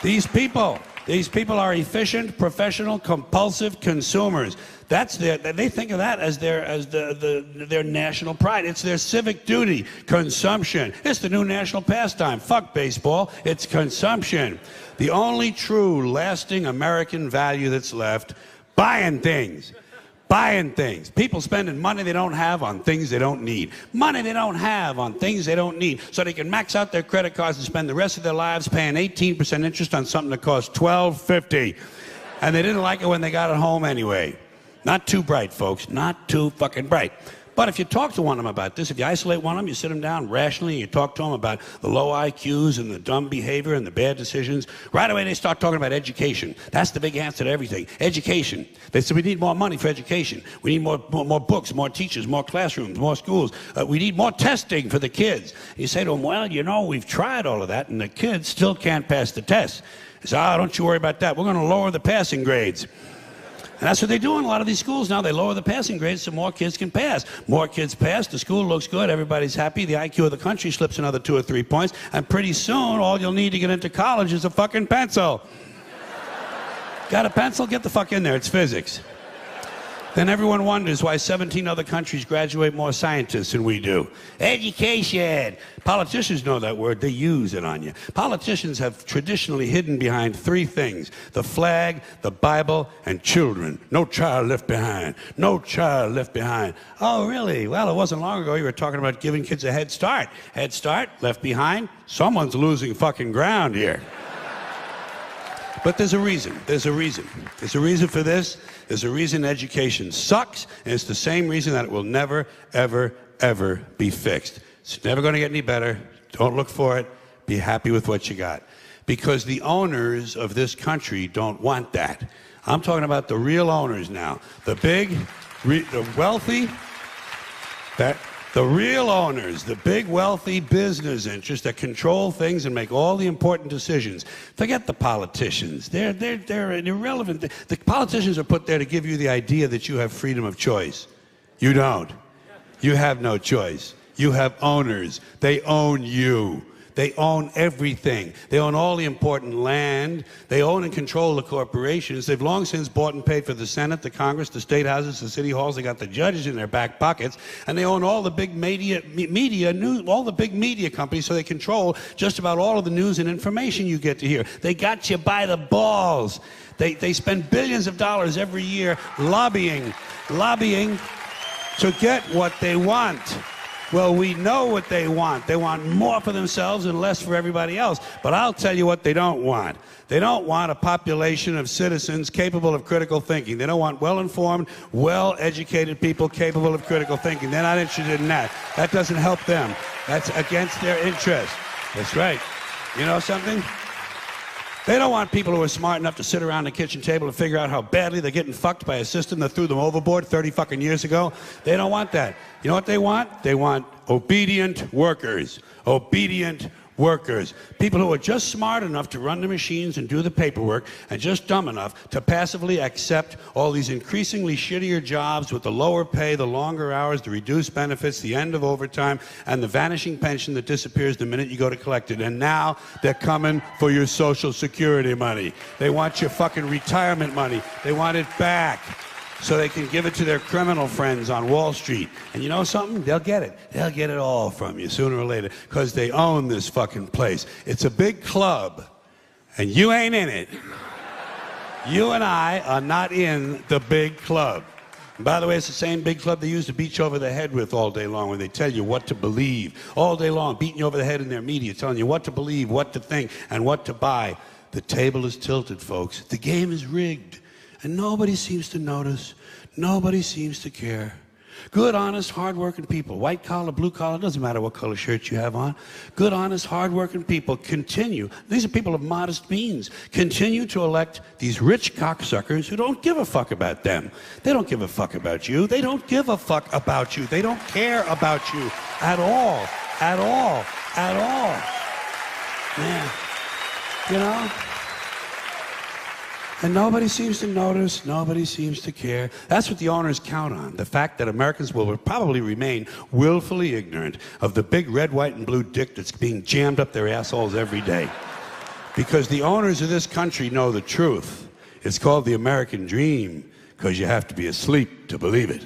These people are efficient, professional, compulsive consumers. They think of that as their national pride. It's their civic duty. Consumption. It's the new national pastime. Fuck baseball. It's consumption. The only true, lasting American value that's left, buying things. Buying things. People spending money they don't have on things they don't need. Money they don't have on things they don't need. So they can max out their credit cards and spend the rest of their lives paying 18% interest on something that costs $12.50. And they didn't like it when they got it home anyway. Not too bright, folks. Not too fucking bright. But if you talk to one of them about this, if you isolate one of them, you sit them down rationally, and you talk to them about the low IQs and the dumb behavior and the bad decisions, right away they start talking about education. That's the big answer to everything. Education. They say we need more money for education. We need more books, more teachers, more classrooms, more schools. We need more testing for the kids. You say to them, well, you know, we've tried all of that, and the kids still can't pass the test. They say, don't you worry about that. We're going to lower the passing grades. And that's what they do in a lot of these schools now. They lower the passing grades so more kids can pass. More kids pass, the school looks good, everybody's happy, the IQ of the country slips another 2 or 3 points, and pretty soon all you'll need to get into college is a fucking pencil. Got a pencil? Get the fuck in there, it's physics. Then everyone wonders why 17 other countries graduate more scientists than we do. Education. Politicians know that word. They use it on you. Politicians have traditionally hidden behind 3 things: the flag, the Bible, and children. No child left behind. No child left behind. Oh, really? Well, it wasn't long ago you were talking about giving kids a head start. Head start, left behind. Someone's losing fucking ground here. But there's a reason. There's a reason. There's a reason for this. There's a reason education sucks, and it's the same reason that it will never, ever, ever be fixed. It's never going to get any better. Don't look for it. Be happy with what you got. Because the owners of this country don't want that. I'm talking about the real owners now. The big, the wealthy, the real owners, the big wealthy business interests that control things and make all the important decisions. Forget the politicians. They're irrelevant. The politicians are put there to give you the idea that you have freedom of choice. You don't. You have no choice. You have owners. They own you. They own everything. They own all the important land. They own and control the corporations. They've long since bought and paid for the Senate, the Congress, the state houses, the city halls. They got the judges in their back pockets. And they own all the big all the big media companies, so they control just about all of the news and information you get to hear. They got you by the balls. They spend billions of dollars every year lobbying to get what they want. Well, we know what they want. They want more for themselves and less for everybody else. But I'll tell you what they don't want. They don't want a population of citizens capable of critical thinking. They don't want well-informed, well-educated people capable of critical thinking. They're not interested in that. That doesn't help them. That's against their interest. That's right. You know something? They don't want people who are smart enough to sit around the kitchen table and figure out how badly they're getting fucked by a system that threw them overboard 30 fucking years ago. They don't want that. You know what they want? They want obedient workers. Obedient workers. People who are just smart enough to run the machines and do the paperwork, and just dumb enough to passively accept all these increasingly shittier jobs with the lower pay, the longer hours, the reduced benefits, the end of overtime, and the vanishing pension that disappears the minute you go to collect it. And now they're coming for your Social Security money. They want your fucking retirement money. They want it back, so they can give it to their criminal friends on Wall Street. And you know something? They'll get it. They'll get it all from you sooner or later, because they own this fucking place. It's a big club, and you ain't in it. You and I are not in the big club. And by the way, it's the same big club they use to beat you over the head with all day long when they tell you what to believe. All day long, beating you over the head in their media, telling you what to believe, what to think, and what to buy. The table is tilted, folks. The game is rigged. And nobody seems to notice. Nobody seems to care. Good, honest, hard-working people, white collar, blue collar, doesn't matter what color shirt you have on. Good, honest, hard-working people continue. These are people of modest means. Continue to elect these rich cocksuckers who don't give a fuck about them. They don't give a fuck about you. They don't give a fuck about you. They don't care about you at all. At all. At all. Man, you know? And nobody seems to notice, nobody seems to care. That's what the owners count on, the fact that Americans will probably remain willfully ignorant of the big red, white, and blue dick that's being jammed up their assholes every day. Because the owners of this country know the truth. It's called the American dream, because you have to be asleep to believe it.